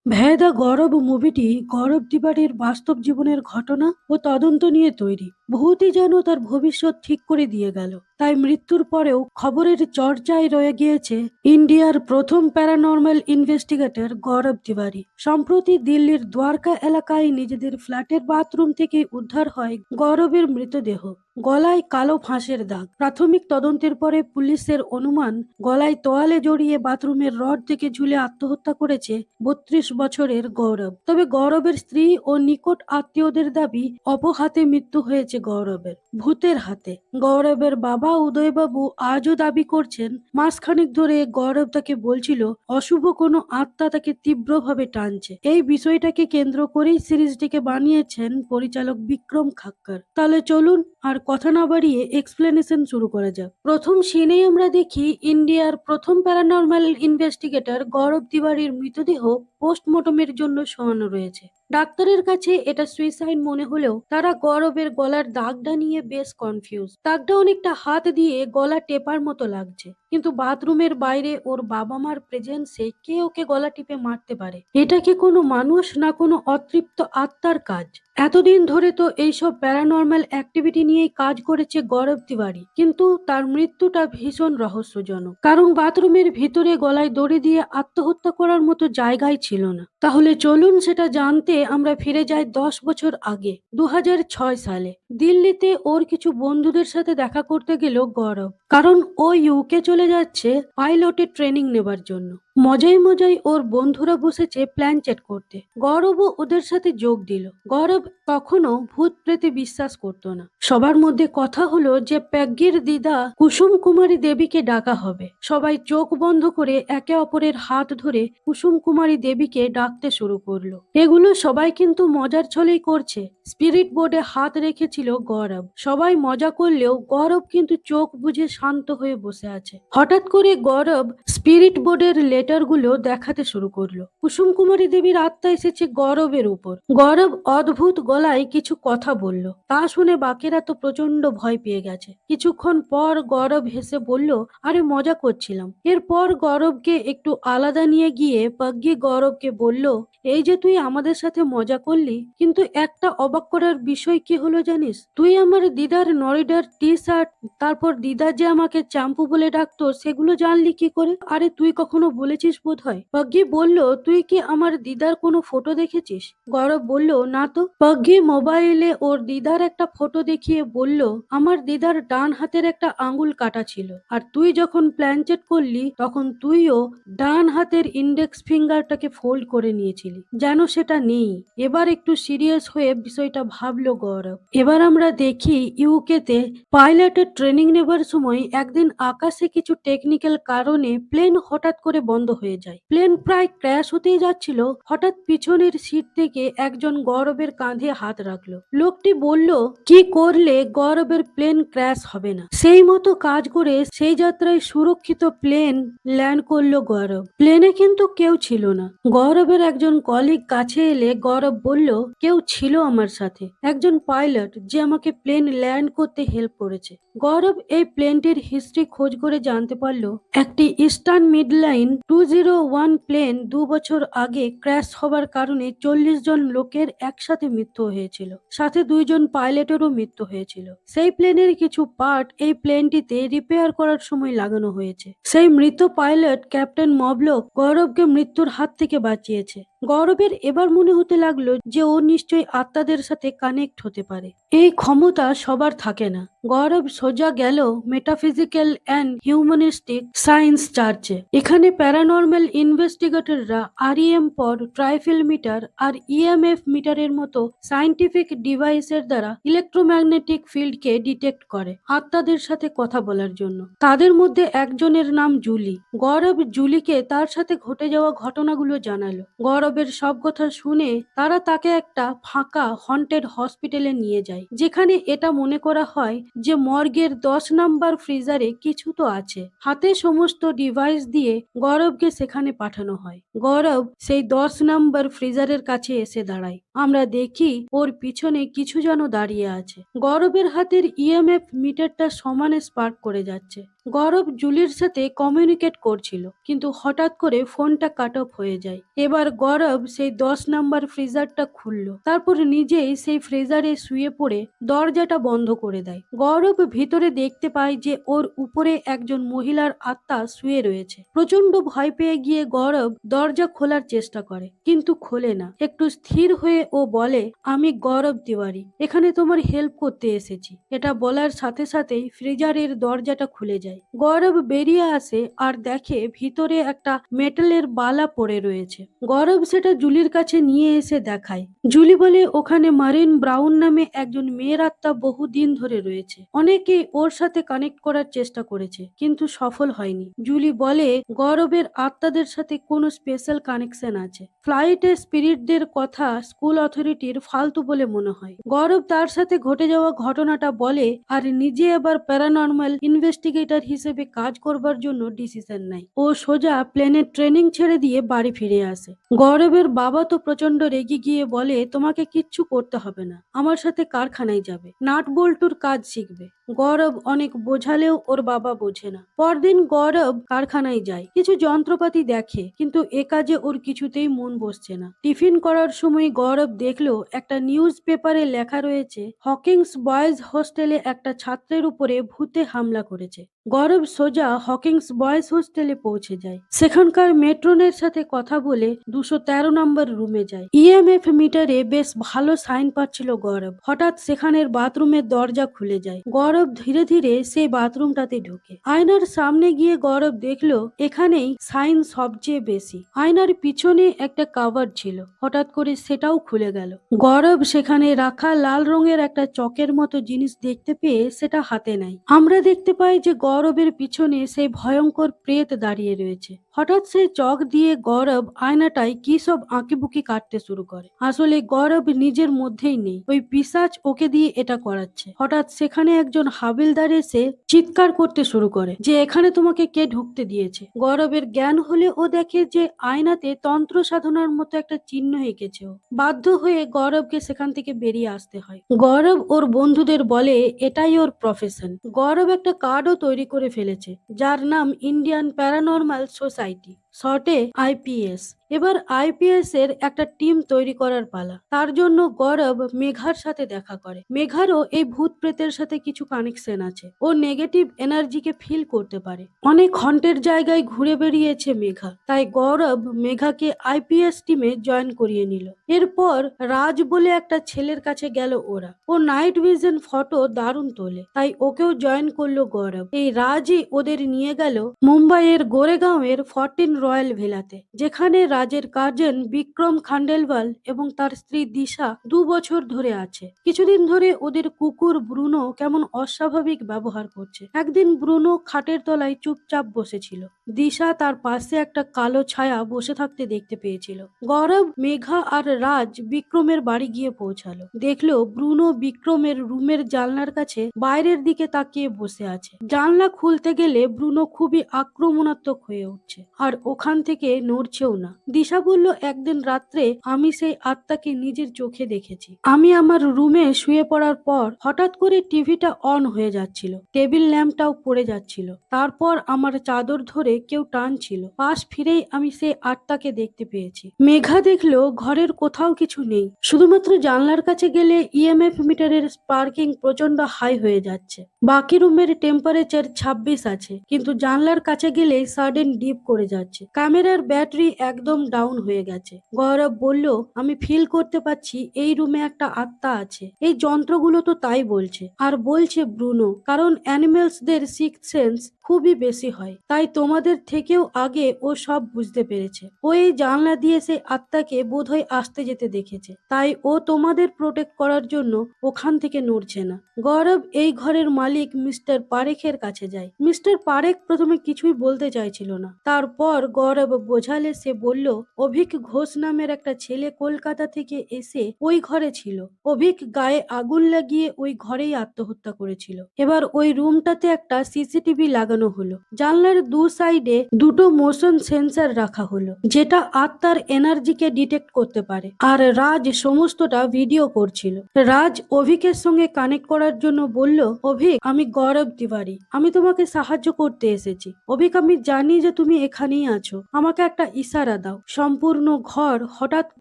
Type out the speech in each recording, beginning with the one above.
ভেদা গৌরব মুভিটি গৌরব তিওয়ারির বাস্তব জীবনের ঘটনা ও তদন্ত নিয়ে তৈরি। ভূতই যেন তার ভবিষ্যৎ ঠিক করে দিয়ে গেল। তাই মৃত্যুর পরেও খবরের চর্চায় রয়ে গিয়েছে ইন্ডিয়ার প্রথম প্যারানর্মাল ইনভেস্টিগেটর গৌরব তিওয়ারি। সম্প্রতি দিল্লির দ্বারকা এলাকায় নিজেদের ফ্ল্যাটের বাথরুম থেকে উদ্ধার হয় গৌরবের মৃতদেহ। গলায় কালো ফাঁসের দাগ। প্রাথমিক তদন্তের পরে পুলিশের অনুমান, গলায় তোয়ালে জড়িয়ে বাথরুমের রড থেকে ঝুলে আত্মহত্যা করেছে ৩২ বছরের গৌরব। তবে গৌরবের স্ত্রী ও নিকট আত্মীয়দের দাবি অপঘাতে মৃত্যু হয়েছে গৌরবের, ভূতের হাতে। গৌরবের বাবা উদয়বাবু আজও দাবি করছেন মাসখানেক ধরে গৌরব তাকে বলছিল অশুভ কোনো আত্মা তাকে তীব্রভাবে টানছে। এই বিষয়টাকে কেন্দ্র করেই সিরিজটিকে বানিয়েছেন পরিচালক বিক্রম খাক্কার। তাহলে চলুন আর কথা না বাড়িয়ে এক্সপ্লেনেশন শুরু করা যাক। প্রথম সিনেই আমরা দেখি ইন্ডিয়ার প্রথম প্যারানর্মাল ইনভেস্টিগেটর গৌরব তিওয়ারির মৃতদেহ পোস্টমর্টমের জন্য শোয়ানো রয়েছে। ডাক্তারের কাছে এটা সুইসাইড মনে হলেও তারা গৌরবের গলার দাগটা নিয়ে বেশ কনফিউজ। দাগটা অনেকটা হাত দিয়ে গলা টেপার মতো লাগছে, কিন্তু বাথরুমের বাইরে ওর বাবা মার প্রেজেন্সে কে ওকে গলা টিপে মারতে পারে? এটা কি কোনো মানুষ না কোনো অতৃপ্ত আত্মার কাজ? এতদিন ধরে তো এইসব প্যারানর্মাল অ্যাক্টিভিটি নিয়েই কাজ করেছে গৌরব তিওয়ারি, কিন্তু তার মৃত্যুটা ভীষণ রহস্যজনক। কারণ বাথরুমের ভিতরে গলায় দড়ি দিয়ে আত্মহত্যা করার মতো জায়গায় ছিল না। তাহলে চলুন সেটা জানতে আমরা ফিরে যাই ১০ বছর আগে, ২০০৬ সালে। দিল্লিতে ওর কিছু বন্ধুদের সাথে দেখা করতে গেল গৌরব, কারণ ও ইউকে চলে যাচ্ছে পাইলটের ট্রেনিং নেবার জন্য। মজায় মজায় ওর বন্ধুরা বসেছে প্ল্যান চেট করতে। গৌরবও ওদের সাথে যোগ দিল। গৌরব তখনও ভূত প্রেতে বিশ্বাস করতো না। সবার মধ্যে কথা হলো যে প্যাগ্গির দিদা কুসুম কুমারী দেবীকে ডাকা হবে। সবাই চোখ বন্ধ করে একে অপরের হাত ধরে কুসুম কুমারী দেবীকে ডাকতে শুরু করলো। এগুলো সবাই কিন্তু মজার ছলেই করছে। স্পিরিট বোর্ডে হাত রেখেছিল গৌরব। সবাই মজা করলেও গৌরব কিন্তু চোখ বুজে শান্ত হয়ে বসে আছে। হঠাৎ করে গৌরব স্পিরিট বোর্ডের লেটারগুলো দেখাতে শুরু করলো। কুসুম কুমারী দেবীর আত্মা এসেছে গৌরবের উপর। গৌরব অদ্ভুত গলায় কিছু কথা বলল। তা শুনে বাকিরা তো প্রচন্ড ভয় পেয়ে গেছে। কিছুক্ষণ পর গৌরব হেসে বলল, আরে মজা করছিলাম। এরপর গৌরবকে একটু আলাদা নিয়ে গিয়ে পাগ্গি গৌরবকে বলল, এই যে তুই আমাদের সাথে মজা করলি, কিন্তু একটা অবাক করার বিষয় কি হলো জানিস? তুই আমার দিদার নরিডার টি শার্ট, তারপর দিদা যে আমাকে চাম্পু বলে ডাকতো, সেগুলো জানলি কি করে? আরে তুই কখনো বলেছিস বোধ হয়। পাগ্গি বলল, তুই কি আমার দিদার কোনো ফটো দেখেছিস? গৌরব বলল, না তো। পাগ্গি মোবাইলে ওর দিদার একটা ফটো দেখিয়ে বলল, আমার দিদার ডান হাতের একটা আঙ্গুল কাটা ছিল, আর তুই যখন প্ল্যানচেট করলি তখন তুইও ডান হাতের ইন্ডেক্স ফিঙ্গারটাকে ফোল্ড করে নিয়েছিলি, যেন সেটা নেই। এবার একটু সিরিয়াস হয়ে বিষয়টা ভাবলো গৌরব। এবার আমরা দেখি ইউকেতে পাইলটের ট্রেনিং নেবার সময় একদিন আকাশে কিছু টেকনিক্যাল কারণে প্লেন হঠাৎ করে বন্ধ হয়ে যায়। প্লেন প্রায় ক্র্যাশ হতেই যাচ্ছিল, হঠাৎ পিছনের সিট থেকে একজন গৌরবের কাঁধে হাত রাখলো। লোকটি বলল, কি করলে গৌরবের প্লেন ক্র্যাশ হবে না? সেই মতো কাজ করে সেই যাত্রায় সুরক্ষিত প্লেন ল্যান্ড করলো গৌরব। প্লেনে কিন্তু কেউ ছিল না। গৌরবের একজন কলিগ কাছে এলে গৌরব বলল, কেউ ছিল আমার সাথে, একজন পাইলট যে আমাকে প্লেন ল্যান্ড করতে হেল্প করেছে। গৌরব এই প্লেনটির হিস্ট্রি খোঁজ করে জানতে পারলো একটি ইস্টার্ন মিডলাইন 201 প্লেন ২ বছর আগে ক্র্যাশ হবার কারণে ৪০ জন লোকের একসাথে মৃত্যু হয়েছিল, সাথে ২ জন পাইলটেরও মৃত্যু হয়েছিল। সেই প্লেনের কিছু পার্ট এই প্লেনটিতে রিপেয়ার করার সময় লাগানো হয়েছে। সেই মৃত পাইলট ক্যাপ্টেন মবলক গৌরবকে মৃত্যুর হাত থেকে বাঁচিয়েছে। গৌরবের এবার মনে হতে লাগলো যে ও নিশ্চয়ই আত্মাদের সাথে কানেক্ট হতে পারে। এই ক্ষমতা সবার থাকে না। গৌরব সোজা গেল মেটাফিজিক্যাল অ্যান্ড হিউম্যানিস্টিক সায়েন্স চার্চে। এখানে প্যারানর্মাল ইনভেস্টিগেটররা আরইএম পর ট্রাইফেল মিটার আর ইএমএফ মিটারের মতো সায়েন্টিফিক ডিভাইসের দ্বারা ইলেকট্রোম্যাগনেটিক ফিল্ডকে ডিটেক্ট করে আত্মাদের সাথে কথা বলার জন্য। তাদের মধ্যে একজনের নাম জুলি। গৌরব জুলিকে তার সাথে ঘটে যাওয়া ঘটনাগুলো জানালো। গৌরবের সব কথা শুনে তারা তাকে একটা ফাঁকা হন্টেড হসপিটালে নিয়ে যায়, যেখানে এটা মনে করা হয় যে মর্গের ১০ নম্বর ফ্রিজারে কিছু তো আছে। হাতে সমস্ত ডিভাইস দিয়ে গৌরবকে সেখানে পাঠানো হয়। গৌরব সেই ১০ নম্বর ফ্রিজারের কাছে এসে দাঁড়ায়। আমরা দেখি ওর পিছনে কিছু যেন দাঁড়িয়ে আছে। গৌরবের হাতের ইএমএফ মিটারটা সমানে স্পার্ক করে যাচ্ছে। গৌরব জুলির সাথে কমিউনিকেট করছিল, কিন্তু হঠাৎ করে ফোনটা কাট অফ হয়ে যায়। এবার গৌরব সেই 10 নাম্বার ফ্রিজারটা খুলল, তারপর নিজেই সেই ফ্রিজারে শুয়ে পড়ে দরজাটা বন্ধ করে দেয়। গৌরব ভিতরে দেখতে পায় যে ওর উপরে একজন মহিলার আত্মা শুয়ে রয়েছে। প্রচন্ড ভয় পেয়ে গিয়ে গৌরব দরজা খোলার চেষ্টা করে, কিন্তু খোলে না। একটু স্থির হয়ে ও বলে, আমি গৌরব তিওয়ারি, এখানে তোমার হেল্প করতে এসেছি। এটা বলার সাথে সাথেই ফ্রিজারের দরজাটা খুলে যায়। গৌরব বেরিয়ে আসে আর দেখে ভিতরে একটা মেটালের বালা পড়ে রয়েছে। গৌরব সেটা জুলির কাছে নিয়ে এসে দেখায়। জুলি বলে ওখানে মারিন ব্রাউন নামে একজন মেয়ের আত্মা বহুদিন ধরে রয়েছে। অনেকেই ওর সাথে কানেক্ট করার চেষ্টা করেছে, কিন্তু সফল হয়নি। জুলি বলে গৌরবের আত্মাদের সাথে কোনো স্পেশাল কানেকশন আছে। ফ্লাইটে স্পিরিটদের কথা স্কুল অথরিটির ফালতু বলে মনে হয়। গৌরব তার সাথে ঘটে যাওয়া ঘটনাটা বলে আর নিজে আবার প্যারানর্মাল ইনভেস্টিগেটর হিসেবে কাজ করবার জন্য ডিসিশন নেয়। ও সোজা প্লেনের ট্রেনিং ছেড়ে দিয়ে বাড়ি ফিরে আসে। গৌরবের বাবা তো প্রচন্ড রেগে গিয়ে বলে, তোমাকে কিচ্ছু করতে হবে না, আমার সাথে কারখানায় যাবে, নাট বল্টুর কাজ শিখবে। গৌরব অনেক বোঝালেও ওর বাবা বোঝে না। পরদিন গৌরব কারখানায় যায়, কিছু যন্ত্রপাতি দেখে, কিন্তু এ কাজে ওর কিছুতেই মন বসছে না। টিফিন করার সময় গৌরব দেখলো একটা নিউজ পেপারে লেখা রয়েছে হকিংস বয়েজ হোস্টেলে একটা ছাত্রের উপরে ভূতে হামলা করেছে। গৌরব সোজা হকিংস বয়েজ হোস্টেলে পৌঁছে যায়। সেখানকার মেট্রনের সাথে কথা বলে 213 নম্বর রুমে যায়। ইএমএফ মিটারে বেশ ভালো সাইন পাচ্ছিল গৌরব। হঠাৎ সেখানের বাথরুমের দরজা খুলে যায়। গৌরব ধীরে ধীরে সেই বাথরুমটাতে ঢোকে। আয়নার সামনে গিয়ে গৌরব দেখলো এখানেই সাইন সবচেয়ে বেশি। আয়নার পিছনে একটা কাভার ছিল, হঠাৎ করে সেটাও খুলে গেল। গৌরব সেখানে রাখা লাল রঙের একটা চকের মতো জিনিস দেখতে পেয়ে সেটা হাতে নেয়। আমরা দেখতে পাই যে গৌরবের পিছনে সেই ভয়ঙ্কর প্রেত দাঁড়িয়ে রয়েছে। হঠাৎ সেই চক দিয়ে গৌরব আয়নাটায় কি সব আঁকিবুকি কাটতে শুরু করে। আসলে গৌরব নিজের মধ্যেই নেই, ওই পিশাচ ওকে দিয়ে এটা করাচ্ছে। হঠাৎ সেখানে একজন হাবিলদার এসে চিৎকার করতে শুরু করে যে এখানে তোমাকে কে ঢুকতে দিয়েছে। গৌরবের জ্ঞান হলে ও দেখে যে আয়নাতে তন্ত্র সাধনার মতো একটা চিহ্ন এঁকেছে। ও বাধ্য হয়ে গৌরবকে সেখান থেকে বেরিয়ে আসতে হয়। গৌরব ওর বন্ধুদের বলে এটাই ওর প্রফেশন। গৌরব একটা কার্ডও তৈরি করে ফেলেছে যার নাম ইন্ডিয়ান প্যারানর্মাল সোসাইটি, শর্টে আইপিএস। এবার আইপিএস এর একটা টিম তৈরি করার পালা। তার জন্য গৌরব মেঘার সাথে দেখা করে। মেঘারও এই ভূত প্রেতের সাথে কিছু কানেকশন আছে। ও নেগেটিভ এনার্জিকে ফিল করতে পারে। অনেক হন্টের জায়গায় ঘুরে বেরিয়েছে মেঘা, তাই গৌরব মেঘাকে আইপিএস টিমে জয়েন করিয়ে নিল। এরপর রাজ বলে একটা ছেলের কাছে গেল ওরা। ও নাইট ভিশন ফটো দারুণ তোলে, তাই ওকেও জয়েন করলো গৌরব। এই রাজই ওদের নিয়ে গেল মুম্বাইয়ের গোরেগাঁওয়ের 14 রয়্যাল ভিলাতে, যেখানে রাজের কাজিন বিক্রম খান্ডেলওয়াল এবং তার স্ত্রী দিশা 2 বছর ধরে আছে। কিছুদিন ধরে ওদের কুকুর ব্রুনো কেমন অস্বাভাবিক ব্যবহার করছে। একদিন ব্রুনো খাটের তলায় চুপচাপ বসেছিল। দিশা তার পাশে একটা কালো ছায়া বসে থাকতে দেখতে পেয়েছিল। গৌরব, মেঘা আর রাজ বিক্রমের বাড়ি গিয়ে পৌঁছালো। দেখলো ব্রুনো বিক্রমের রুমের জানলার কাছে বাইরের দিকে তাকিয়ে বসে আছে। জানলা খুলতে গেলে ব্রুনো খুবই আক্রমণাত্মক হয়ে উঠছে আর ওখান থেকে নড়ছেও না। দিশা বলল, একদিন রাত্রে আমি সেই আত্মাকে নিজের চোখে দেখেছি। আমি আমার রুমে শুয়ে পড়ার পর হঠাৎ করে টিভিটা অন হয়ে যাচ্ছিল, টেবিল ল্যাম্পটাও পড়ে যাচ্ছিল। তারপর আমার চাদর ধরে কেউ টানছিল। পাশ ফিরেই আমি সেই আত্মাকে দেখতে পেয়েছি। মেঘা দেখলো ঘরের কোথাও কিছু নেই, শুধুমাত্র জানলার কাছে গেলে ইএমএফ মিটারের স্পার্কিং প্রচন্ড হাই হয়ে যাচ্ছে। বাকি রুমের টেম্পারেচার 26 আছে, কিন্তু জানলার কাছে গেলে সাডেন ডিপ করে যাচ্ছে। ক্যামেরার ব্যাটারি একদম ডাউন হয়ে গেছে। গৌরব বলল, আমি ফিল করতে পারছি এই রুমে একটা আত্মা আছে। এই যন্ত্রগুলো তো তাই বলছে। আর বলছে ব্রুনো, কারণ অ্যানিমেলসদের সিক্স সেন্স খুবই বেশি হয়, তাই তোমাদের থেকেও আগে ও সব বুঝতে পেরেছে। ও এই জানলা দিয়ে সেই আত্মাকে বোধহয় আসতে যেতে দেখেছে, তাই ও তোমাদের প্রোটেক্ট করার জন্য ওখান থেকে নড়ছে না। গৌরব এই ঘরের মালিক মিস্টার পারেখের কাছে যায়। মিস্টার পারেখ প্রথমে কিছুই বলতে চাইছিল না। তারপর গৌরব বোঝালে সে বলল, অভিক ঘোষ নামের একটা ছেলে কলকাতা থেকে এসে ওই ঘরে ছিল। অভিক গায়ে আগুন লাগিয়ে ওই ঘরেই আত্মহত্যা করেছিল। এবার ওই রুমটাতে একটা সিসিটিভি লাগানো লাগানো হলো। জানলার দু সাইডে দুটো মোশন সেন্সর রাখা হলো, যেটা আত্মার এনার্জিকে ডিটেক্ট করতে পারে। আর রাজ সমস্তটা ভিডিও করছিল। রাজ অভিকের সঙ্গে কানেক্ট করার জন্য বলল, অভিক, আমি গৌরব তিওয়ারি, আমি তোমাকে সাহায্য করতে এসেছি। অভিক, আমি জানি যে তুমি এখানেই আছো, আমাকে একটা ইশারা দাও। সম্পূর্ণ ঘর হঠাৎ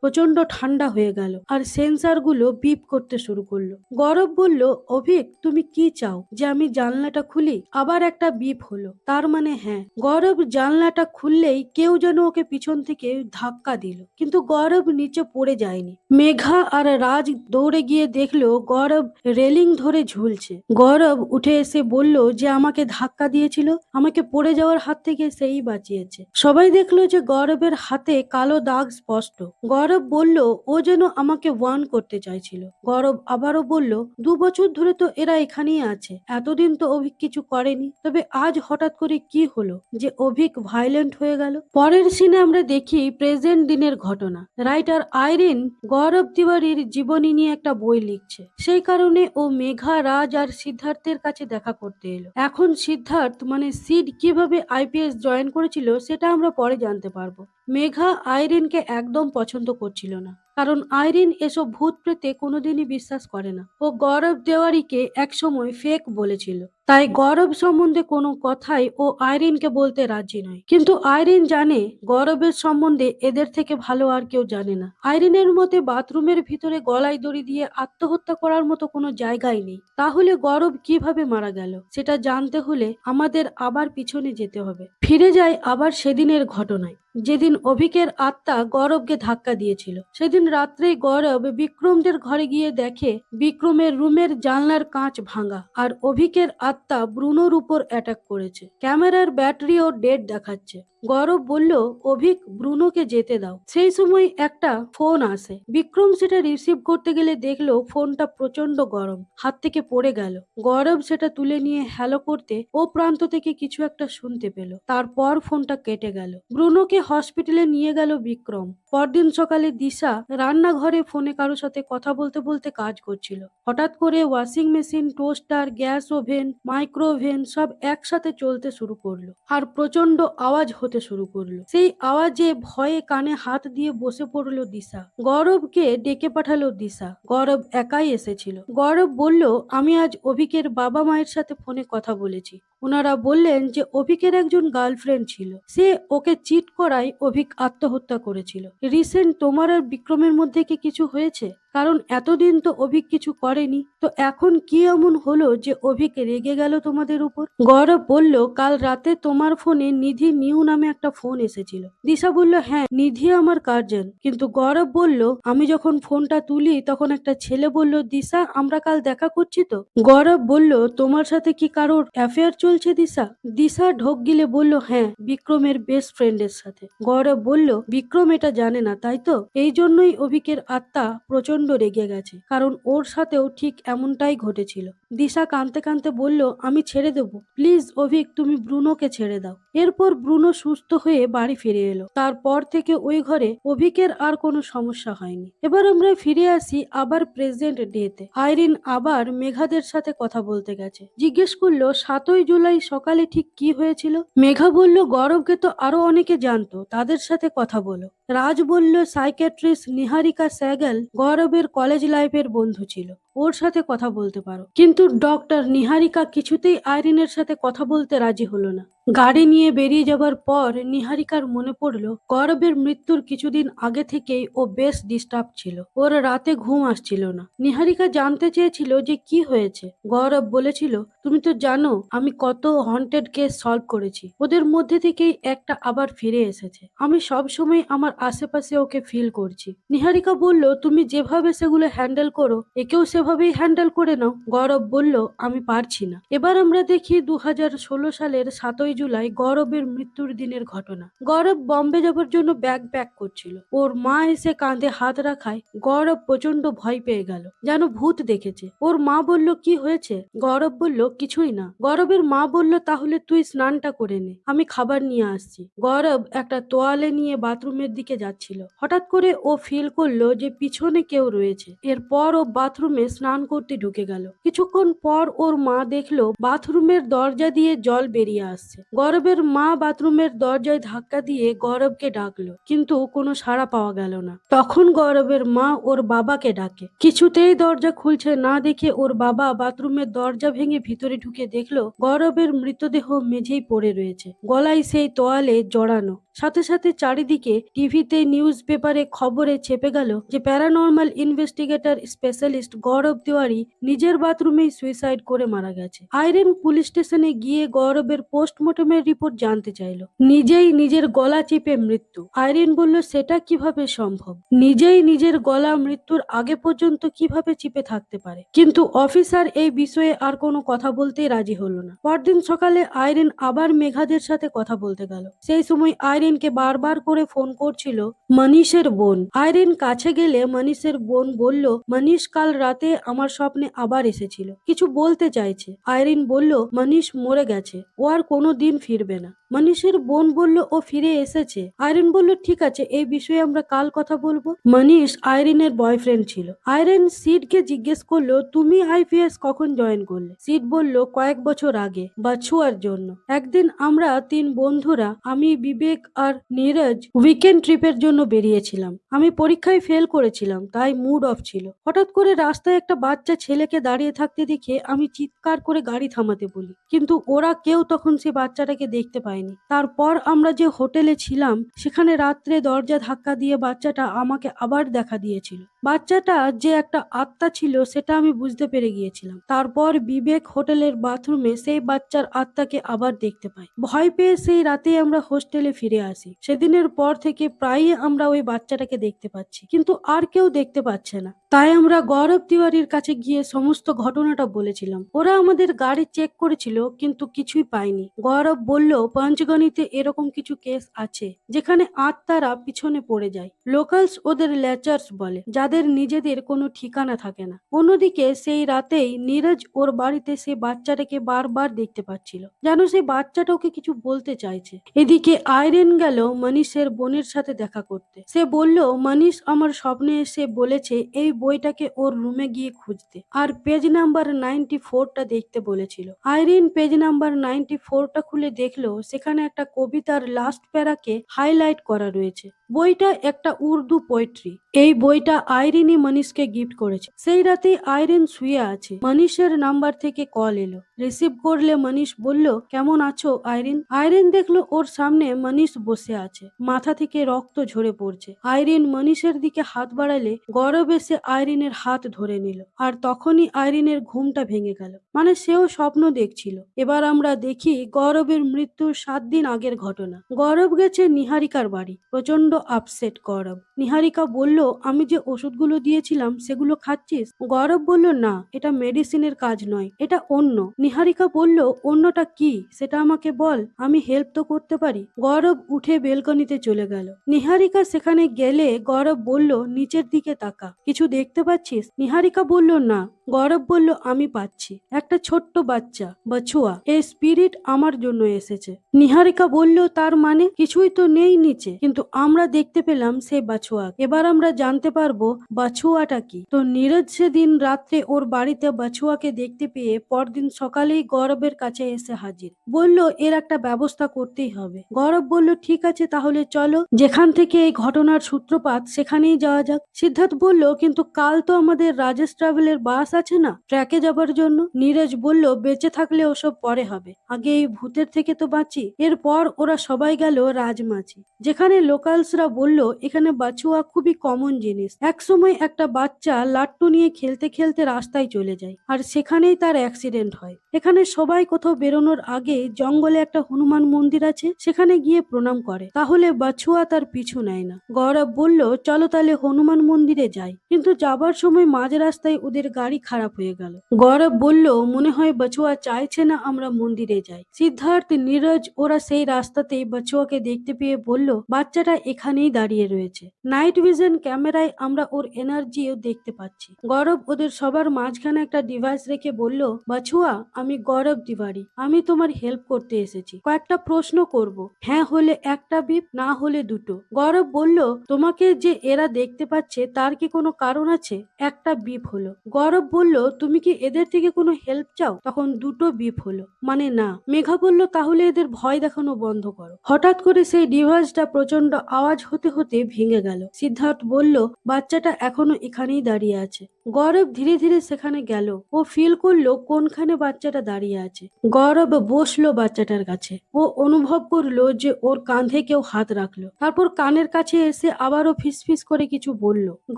প্রচন্ড ঠান্ডা হয়ে গেল আর সেন্সর গুলো বিপ করতে শুরু করলো। গৌরব বলল, অভিক, তুমি কি চাও যে আমি জানলাটা খুলি? আবার একটা বিপ হলো, তার মানে হ্যাঁ। গৌরব জানলাটা খুললেই কেউ যেন ওকে পিছন থেকে ধাক্কা দিল, কিন্তু গৌরব নিচে পড়ে যায়নি। মেঘা আর রাজ দৌড়ে গিয়ে দেখলো গৌরব রেলিং ধরে ঝুলছে। গৌরব উঠে এসে বলল যে আমাকে ধাক্কা দিয়েছিল, আমাকে পড়ে যাওয়ার হাত থেকে সেই বাঁচিয়েছে। সবাই দেখলো যে গৌরবের হাতে কালো দাগ স্পষ্ট। গৌরব বলল, ও যেন আমাকে ওয়ার্ন করতে চাইছিল। গৌরব আবারও বলল, 2 বছর ধরে তো এরা এখানেই আছে, এতদিন তো অভিক কিছু করেনি, তবে আজ হঠাৎ করে কি হলো যে অভিক ভায়োলেন্ট হয়ে গেল? পরের সিনে আমরা দেখি প্রেজেন্ট দিনের ঘটনা। রাইটার আইরিন গৌরব তিওয়ারির জীবনী নিয়ে একটা বই লিখছে, সেই কারণে ও মেঘা, রাজ আর সিদ্ধার্থের কাছে দেখা করতে এলো। এখন সিদ্ধার্থ মানে সিড কিভাবে আইপিএস জয়েন করেছিল সেটা আমরা পরে জানতে পারবো। মেঘা আইরিনকে একদম পছন্দ করছিল না, কারণ আইরিন এসব ভূত প্রেতে কোনোদিনই বিশ্বাস করে না। ও গৌরব তিওয়ারিকে একসময় ফেক বলেছিল, তাই গৌরব সম্বন্ধে কোনো কথাই ও আইরিনকে বলতে রাজি নয়। কিন্তু আইরিন জানে গৌরবের সম্বন্ধে এদের থেকে ভালো আর কেউ জানে না। আইরিনের মতে বাথরুমের ভিতরে গলায় দড়ি দিয়ে আত্মহত্যা করার মতো কোনো জায়গায় নেই। তাহলে গৌরব কিভাবে মারা গেল সেটা জানতে হলে আমাদের আবার পিছনে যেতে হবে। ফিরে যায় আবার সেদিনের ঘটনায়, যেদিন অভিকের আত্মা গৌরবকে ধাক্কা দিয়েছিল। সেদিন রাত্রেই গৌরব বিক্রমদের ঘরে গিয়ে দেখে বিক্রমের রুমের জানলার কাঁচ ভাঙা, আর অভিকের আত্মা ব্রুনোর উপর অ্যাটাক করেছে। ক্যামেরার ব্যাটারিও ডেড দেখাচ্ছে। গৌরব বলল, অভিক, ব্রুনোকে যেতে দাও। সেই সময় একটা ফোন আসে। বিক্রম সেটা রিসিভ করতে গেলে দেখলো ফোনটা প্রচন্ড গরম, হাত থেকে পড়ে গেল। গৌরব সেটা তুলে নিয়ে হ্যালো করতে ও প্রান্ত থেকে কিছু একটা শুনতে পেল, তারপর ফোনটা কেটে গেল। ব্রুনোকে হসপিটালে নিয়ে গেল বিক্রম। পরদিন সকালে দিশা রান্নাঘরে ফোনে কারোর সাথে কথা বলতে বলতে কাজ করছিল। হঠাৎ করে washing machine, toaster, gas oven, micro oven সব একসাথে চলতে শুরু করলো আর প্রচন্ড আওয়াজ হতে শুরু করলো। সেই আওয়াজে ভয়ে কানে হাত দিয়ে বসে পড়লো দিশা। গৌরবকে ডেকে পাঠালো দিশা। গৌরব একাই এসেছিল। গৌরব বলল, আমি আজ অভিকের বাবা মায়ের সাথে ফোনে কথা বলেছি। ওনারা বললেন যে অভিকের একজন গার্লফ্রেন্ড ছিল, সে ওকে চিট করায় অভিক আত্মহত্যা করেছিল। রিসেন্ট তোমার আর বিক্রমের মধ্যে কি কিছু হয়েছে? কারণ এতদিন তো অভিক কিছু করেনি, তো এখন কি এমন হলো যে অভিক রেগে গেল তোমাদের উপর? গৌরব বলল, কাল রাতে তোমার ফোনে নিধি নিউ নামে একটা ফোন এসেছিল। দিশা বলল, হ্যাঁ, নিধি আমার গার্জেন। কিন্তু গৌরব বলল, আমি যখন ফোনটা তুলি তখন একটা ছেলে বলল, দিশা, আমরা কাল দেখা করছি তো। গৌরব বলল, তোমার সাথে কি কারোর অ্যাফেয়ার চলছে দিশা? দিশা ঢোক গিলে বলল, হ্যাঁ, বিক্রমের বেস্ট ফ্রেন্ডের সাথে। গৌরব বলল, বিক্রম এটা জানে না তাই তো? এই জন্যই অভিকের আত্মা প্রচন্ড রেগে গেছে, কারণ ওর সাথেও ঠিক এমনটাই ঘটেছিল। দিশা কাঁদতে কাঁদতে বলল, আমি ছেড়ে দেবো, প্লিজ অভিক, তুমি ব্রুনোকে ছেড়ে দাও। এরপর ব্রুনো সুস্থ হয়ে বাড়ি ফিরে এলো। তারপর থেকে ওই ঘরে অভিকের আর কোনো সমস্যা হয়নি। এবার আমরা ফিরে আসি আবার প্রেজেন্ট ডেতে। আইরিন আবার মেঘাদের সাথে কথা বলতে গেছে। জিজ্ঞেস করলো, 7ই জুলাই সকালে ঠিক কি হয়েছিল? মেঘা বলল, গৌরবকে তো আরো অনেকে জানতো, তাদের সাথে কথা বলো। রাজ বলল, সাইকিয়াট্রিস্ট নিহারিকা স্যাগাল গৌরবের কলেজ লাইফের বন্ধু ছিল, ওর সাথে কথা বলতে পারো। কিন্তু ডক্টর নিহারিকা কিছুতেই আইরিনের সাথে কথা বলতে রাজি হলো না। গাড়ি নিয়ে বেরিয়ে যাবার পর নিহারিকার মনে পড়লো গৌরবের মৃত্যুর কিছুদিন আগে থেকেই ও বেশ ডিস্টার্ব ছিল, ওর রাতে ঘুম আসছিল না। নিহারিকা জানতে চেয়েছিল যে কি হয়েছে। গৌরব বলেছিল, তুমি তো জানো আমি কত হন্টেড কেস সলভ করেছি, ওদের মধ্যে থেকেই একটা আবার ফিরে এসেছে। আমি সব সময় আমার আশেপাশে ওকে ফিল করছি। নিহারিকা বলল, তুমি যেভাবে সেগুলো হ্যান্ডেল করো একেও সেভাবেই হ্যান্ডেল করে নাও। গৌরব বলল, আমি পারছি না। এবার আমরা দেখি 2016 সালের 7ই জুলাই গৌরবের মৃত্যুর দিনের ঘটনা। গৌরব বম্বে যাবার জন্য ব্যাগ প্যাক করছিল। ওর মা এসে কাঁধে হাত রাখায় গৌরব প্রচন্ড ভয় পেয়ে গেল, যেন ভূত দেখেছে। ওর মা বলল, কি হয়েছে? গৌরব বলল, কিছুই না। গৌরবের মা বলল, তাহলে তুই স্নানটা করে নে, আমি খাবার নিয়ে আসছি। গৌরব একটা তোয়ালে নিয়ে বাথরুমের দিকে যাচ্ছিল। হঠাৎ করে ও ফিল করলো যে পিছনে কেউ রয়েছে। এরপর ও বাথরুমে স্নান করতে ঢুকে গেল। কিছুক্ষণ পর ওর মা দেখলো বাথরুমের দরজা দিয়ে জল বেরিয়ে আসছে। গৌরবের মা বাথরুমের দরজায় ধাক্কা দিয়ে গৌরবকে ডাকলো, কিন্তু কোনো সাড়া পাওয়া গেল না। তখন গৌরবের মা ওর বাবাকে ডাকে। কিছুতেই দরজা খুলছে না দেখে ওর বাবা বাথরুমের দরজা ভেঙে ভিতরে ঢুকে দেখলো গৌরবের মৃতদেহ মেঝেই পড়ে রয়েছে, গলায় সেই তোয়ালে জড়ানো। সাথে সাথে চারিদিকে টিভিতে, নিউজ পেপারে, খবরে চেপে গেল যে প্যারানর্মাল ইনভেস্টিগেটর স্পেশালিস্ট গৌরব তিওয়ারি নিজের বাথরুমেই সুইসাইড করে মারা গেছে। আইরিন পুলিশ স্টেশনে গিয়ে গৌরবের পোস্টমর্টমের রিপোর্ট জানতে চাইল। নিজেই নিজের গলা চেপে মৃত্যু। আইরিন বলল, সেটা কিভাবে সম্ভব? নিজেই নিজের গলা মৃত্যুর আগে পর্যন্ত কিভাবে চিপে থাকতে পারে? কিন্তু অফিসার এই বিষয়ে আর কোনো কথা বলতেই রাজি হলো না। পরদিন সকালে আইরিন আবার মেঘাদের সাথে কথা বলতে গেল। সেই সময় আইরিনকে বারবার করে ফোন করছিল মনীষের বোন। আইরিন কাছে গেলে মনীষের বোন বলল, মনীষ কাল রাতে আমার স্বপ্নে আবার এসেছিল, কিছু বলতে চাইছে। আইরিন বলল, মনীষ মরে গেছে, ও আর কোনো দিন ফিরবে না। মনীষের বোন বলল, ও ফিরে এসেছে। আইরিন বলল, ঠিক আছে, এই বিষয়ে আমরা কাল কথা বলবো। মনীষ আইরিনের বয়ফ্রেন্ড ছিল। আইরিন সিডকে জিজ্ঞেস করলো, তুমি আইপিএস কখন জয়েন করলে? সিড বলল, কয়েক বছর আগে, বাছুয়ার জন্য। একদিন আমরা 3 বন্ধুরা, আমি, বিবেক আর নীরজ, উইকেন্ড ট্রিপের জন্য বেরিয়েছিলাম। আমি পরীক্ষায় ফেল করেছিলাম, তাই মুড অফ ছিল। হঠাৎ করে রাস্তায় একটা বাচ্চা ছেলেকে দাঁড়িয়ে থাকতে দেখে আমি চিৎকার করে গাড়ি থামাতে বলি, কিন্তু ওরা কেউ তখন সে বাচ্চাটাকে দেখতে পায়নি। তারপর আমরা যে হোটেলে ছিলাম সেখানে রাত্রে দরজা ধাক্কা দিয়ে বাচ্চাটা আমাকে আবার দেখা দিয়েছিল। বাচ্চাটা যে একটা আত্মা ছিল সেটা আমি বুঝতে পেরে গিয়েছিলাম। তারপর বিবেক হোটেলের বাথরুমে সেই বাচ্চার আত্মাকে আবার দেখতে পাই। ভয় পেয়ে সেই রাতে আমরা হোস্টেলে ফিরে আসি। সেদিনের পর থেকে প্রায়ই আমরা ওই বাচ্চাটাকে দেখতে পাচ্ছি, কিন্তু আর কেউ দেখতে পাচ্ছে না। তাই আমরা গৌরব তিওয়ারির কাছে গিয়ে সমস্ত ঘটনাটা বলেছিলাম। ওরা আমাদের গাড়ি চেক করেছিল, কিন্তু কিছুই পায়নি। গৌরব বলল, পঞ্চগণিতে এরকম কিছু কেস আছে যেখানে আত্মারা পিছনে পড়ে যায়। লোকালস ওদের লেচার্স বলে, যাদের নিজেদের কোনো ঠিকানা থাকে না। অন্যদিকে সেই রাতেই নীরজ ওর বাড়িতে সে বাচ্চাটাকে বারবার দেখতে পাচ্ছিল, যেন সেই বাচ্চাটা ওকে কিছু বলতে চাইছে। এদিকে আইরিন গেল মনীষের বোনের সাথে দেখা করতে। সে বলল, মনীষ আমার স্বপ্নে এসে বলেছে এই বইটাকে ওর রুমে গিয়ে খুঁজতে, আর পেজ নাম্বার 94টা দেখতে বলেছিল। আইরিন পেজ নাম্বার 94টা খুলে দেখলো সেখানে একটা কবিতার লাস্ট প্যারাকে হাইলাইট করা রয়েছে। বইটা একটা উর্দু পোয়েট্রি। এই বইটা আইরিনই মনীষকে গিফট করেছে। সেই রাতে আইরিন শুয়ে আছে। মনীষের নাম্বার থেকে কল এলো। রিসিভ করলে মনীষ বলল, কেমন আছো আইরিন? আইরিন দেখলো ওর সামনে মনীষ বসে আছে, মাথা থেকে রক্ত ঝরে পড়ছে। আইরিন মনীষের দিকে হাত বাড়ালে গৌরব এসে আইরিনের হাত ধরে নিল, আর তখনই আইরিনের ঘুমটা ভেঙে গেল। মানে সেও স্বপ্ন দেখছিল। এবার আমরা দেখি গৌরবের মৃত্যুর 7 দিন আগের ঘটনা। গৌরব গেছে নিহারিকার বাড়ি। প্রচন্ড আপসেট গৌরব। নিহারিকা বলল, আমি যে ওষুধগুলো দিয়েছিলাম সেগুলো খাচ্ছিস? গৌরব বলল, না, এটা মেডিসিনের কাজ নয়, এটা অন্য। নিহারিকা বলল, অন্যটা কি সেটা আমাকে বল, আমি হেল্প তো করতে পারি। গৌরব উঠে বেলকনিতে চলে গেল। নিহারিকা সেখানে গেলে গৌরব বলল, নিচের দিকে তাকা, কিছু দেখতে পাচ্ছিস? নিহারিকা বলল, না। গৌরব বলল, আমি পাচ্ছি, একটা ছোট্ট বাচ্চা, বাছুয়া। এই স্পিরিট আমার জন্য এসেছে। নিহারিকা বলল, তার মানে? কিছুই তো নেই নিচে, কিন্তু আমরা দেখতে পেলাম সেই বাছুয়া। এবার আমরা জানতে পারবো বাছুয়াটা কি। তো নীরজ সেদিন রাত্রে ওর বাড়িতে বাছুয়াকে দেখতে পেয়ে পরদিন সকালেই গৌরবের কাছে এসে হাজির। বলল, এর একটা ব্যবস্থা করতেই হবে। গৌরব বলল, ঠিক আছে, তাহলে চলো, যেখান থেকে এই ঘটনার সূত্রপাত সেখানেই যাওয়া যাক। সিদ্ধার্থ বলল, কিন্তু কাল তো আমাদের রাজেশ ট্রাভেলের বাস আছে না, ট্র্যাকে যাবার জন্য? নীরজ বলল, বেঁচে থাকলে ওসব পরে হবে, আগে এই ভূতের থেকে তো বাঁচি। এরপর ওরা সবাই গেল রাজমাচি, যেখানে লোকালসরা বলল এখানে বাছুয়া খুবই কমন জিনিস। একসময় একটা বাচ্চা লাট্টু নিয়ে খেলতে খেলতে রাস্তায় চলে যায়, আর সেখানেই তার অ্যাক্সিডেন্ট হয়। এখানে সবাই কোথাও বেরোনোর আগে জঙ্গলে একটা হনুমান মন্দির আছে, সেখানে গিয়ে প্রণাম করে, তাহলে বাছুয়া তার পিছু নেয় না। গৌরব বলল, চলো তাহলে হনুমান মন্দিরে যাই। কিন্তু যাবার সময় মাঝ রাস্তায় ওদের গাড়ি খারাপ হয়ে গেল। গৌরব বলল, মনে হয় বচুয়া চাইছে না আমরা মন্দিরে যাই। সিদ্ধার্থ, নীরজ ওরা সেই রাস্তাতেই বচুয়াকে দেখতে পেয়ে বলল, বাচ্চাটা এখানেই দাঁড়িয়ে রয়েছে। নাইট ভিশন ক্যামেরায় আমরা ওর এনার্জিও দেখতে পাচ্ছি। গৌরব ওদের সবার মাঝখানে একটা ডিভাইস রেখে বলল, বচুয়া, আমি গৌরব তিওয়ারি, আমি তোমার হেল্প করতে এসেছি। কয়েকটা প্রশ্ন করব, হ্যাঁ হলে একটা বিপ, না হলে দুটো। গৌরব বলল, তোমাকে যে এরা দেখতে পাচ্ছে তার কি কোনো কারণ আছে? একটা বিপ হলো। গৌরব বলল, তুমি কি এদের থেকে কোনো হেল্প চাও? তখন দুটো বিপ হলো, মানে না। মেঘা বলল, তাহলে এদের ভয় দেখানো বন্ধ করো। হঠাৎ করে সেই ডিভাইসটা প্রচন্ড আওয়াজ হতে হতে ভেঙে গেল। সিদ্ধার্থ বলল, বাচ্চাটা এখনো এখানেই দাঁড়িয়ে আছে। গৌরব ধীরে ধীরে সেখানে গেল। ও ফিল করলো কোনখানে বাচ্চাটা দাঁড়িয়ে আছে। গৌরব বসলো বাচ্চাটার কাছে। ও অনুভব করলো যে ওর কাঁধে কেউ হাত রাখলো। তারপর কানের কাছে এসে আবারও ফিসফিস করে কিছু বলল।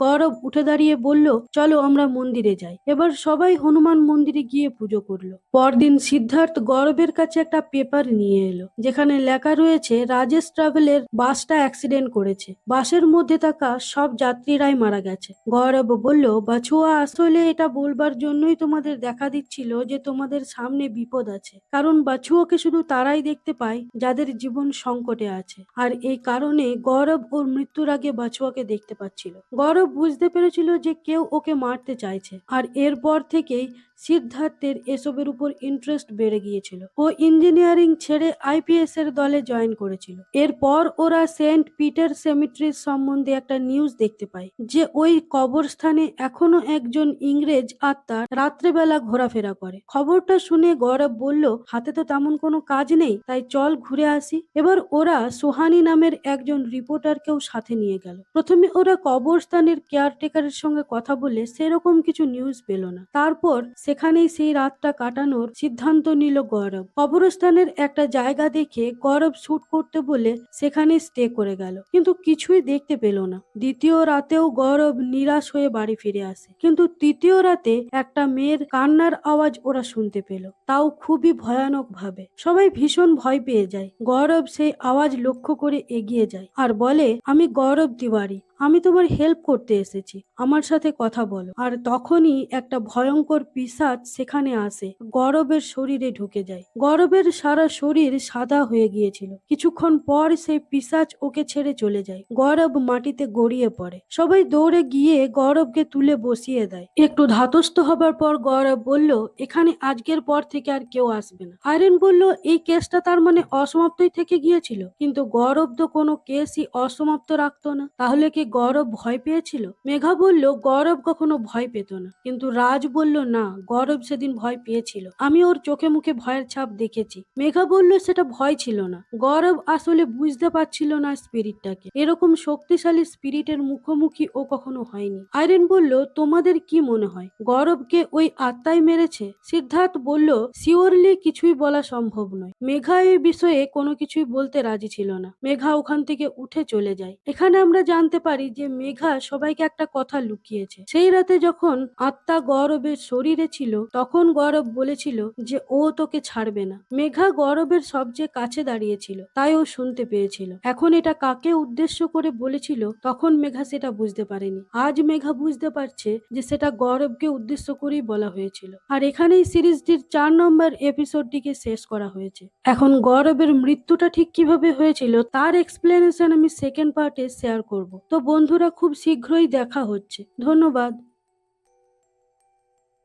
গৌরব উঠে দাঁড়িয়ে বলল, চলো আমরা মন্দিরে যাই। এবার সবাই হনুমান মন্দিরে গিয়ে পুজো করলো। পরদিন সিদ্ধার্থ গৌরবের কাছে একটা পেপার নিয়ে এলো, যেখানে লেখা রয়েছে রাজেশ ট্রাভেলের বাসটা অ্যাক্সিডেন্ট করেছে, বাসের মধ্যে থাকা সব যাত্রীরাই মারা গেছে। গৌরব বলল, বাছুয়া, আসলে এটা বলবার জন্যই তোমাদের দেখা দিচ্ছিল যে তোমাদের সামনে বিপদ আছে। কারণ বাছুয়াকে শুধু তারাই দেখতে পায় যাদের জীবন সংকটে আছে, আর এই কারণে গৌরব ওর মৃত্যুর আগে বাছুয়াকে দেখতে পাচ্ছিল। গৌরব বুঝতে পেরেছিল যে কেউ ওকে মারতে চাইছে, আর এরপর থেকেই সিদ্ধার্থের এসবের উপর ইন্টারেস্ট বেড়ে গিয়েছিল। ও ইঞ্জিনিয়ারিং ছেড়ে আইপিএস এর দলে জয়েন করেছিল। এরপর ওরা সেন্ট পিটার সেমিট্রির সম্বন্ধে একটা নিউজ দেখতে পায় যে ওই কবরস্থানে এখনো একজন ইংরেজ আত্মা রাত্রেবেলা ঘোরাফেরা করে। খবরটা শুনে গৌরব বলল, হাতে তো তেমন কোনো কাজ নেই, তাই চল ঘুরে আসি। এবার ওরা সোহানি নামের একজন রিপোর্টারকেও সাথে নিয়ে গেল। প্রথমে ওরা কবরস্থানের কেয়ারটেকারের সঙ্গে কথা বলে সেরকম কিছু নিউজ পেল না। তারপর সেখানেই সেই রাতটা কাটানোর সিদ্ধান্ত নিল গৌরব। কবরস্থানের একটা জায়গা দেখে গৌরব শুট করতে বলে সেখানে স্টে করে গেল, কিন্তু কিছুই দেখতে পেল না। দ্বিতীয় রাতেও গৌরব নিরাশ হয়ে বাড়ি ফিরে আসে, কিন্তু তৃতীয় রাতে একটা মেয়ের কান্নার আওয়াজ ওরা শুনতে পেল, তাও খুবই ভয়ানক ভাবে। সবাই ভীষণ ভয় পেয়ে যায়। গৌরব সেই আওয়াজ লক্ষ্য করে এগিয়ে যায় আর বলে, আমি গৌরব তিওয়ারি, আমি তোমার হেল্প করতে এসেছি, আমার সাথে কথা বলো। আর তখনই একটা ভয়ঙ্কর পিশাচ সেখানে আসে, গৌরবের শরীরে ঢুকে যায়। গৌরবের সারা শরীর সাদা হয়ে গিয়েছিল। কিছুক্ষণ পর সেই পিশাচ ওকে ছেড়ে চলে যায়। গৌরব মাটিতে গড়িয়ে পড়ে। সবাই দৌড়ে গিয়ে গৌরবকে তুলে বসিয়ে দেয়। একটু ধাতস্থ হবার পর গৌরব বলল, এখানে আজকের পর থেকে আর কেউ আসবে না। আয়রন বলল, এই কেসটা তার মানে অসমাপ্তই থেকে গিয়েছিল? কিন্তু গৌরব তো কোনো কেসই অসমাপ্ত রাখতো না। তাহলে কি গৌরব ভয় পেয়েছিল? মেঘা বলল, গৌরব কখনো ভয় পেত না। কিন্তু রাজ বলল, না, গৌরব সেদিন ভয় পেয়েছিল, আমি ওর চোখে মুখে ভয়ের ছাপ দেখেছি। মেঘা বলল, সেটা ভয় ছিল না, গৌরব আসলে বুঝতে পারছিল না স্পিরিটটাকে। এরকম শক্তিশালী স্পিরিটের মুখোমুখি ও কখনো হয়নি। আয়রন বলল, তোমাদের কি মনে হয় গৌরবকে ওই আত্মাই মেরেছে? সিদ্ধার্থ বলল, শিওরলি কিছুই বলা সম্ভব নয়। মেঘা এই বিষয়ে কোনো কিছুই বলতে রাজি ছিল না। মেঘা ওখান থেকে উঠে চলে যায়। এখানে আমরা জানতে পারি যে মেঘা সবাইকে একটা কথা লুকিয়েছে। সেই রাতে যখন আত্মা গৌরবের শরীরে ছিল, তখন গৌরব বলেছিল যে ও তোকে ছাড়বে না। মেঘা গৌরবের সবচেয়ে কাছে দাঁড়িয়েছিল, তাই ও শুনতে পেয়েছিল। এখন এটা কাকে উদ্দেশ্য করে বলেছিল তখন মেঘা সেটা বুঝতে পারেনি। আজ মেঘা বুঝতে পারছে যে সেটা গৌরবকে উদ্দেশ্য করেই বলা হয়েছিল। আর এখানেই সিরিজটির 4 নম্বর এপিসোডটিকে শেষ করা হয়েছে। এখন গৌরবের মৃত্যুটা ঠিক কিভাবে হয়েছিল তার এক্সপ্লেনেশন আমি সেকেন্ড পার্টে শেয়ার করব। তো বন্ধুরা, খুব শীঘ্রই দেখা হচ্ছে। ধন্যবাদ।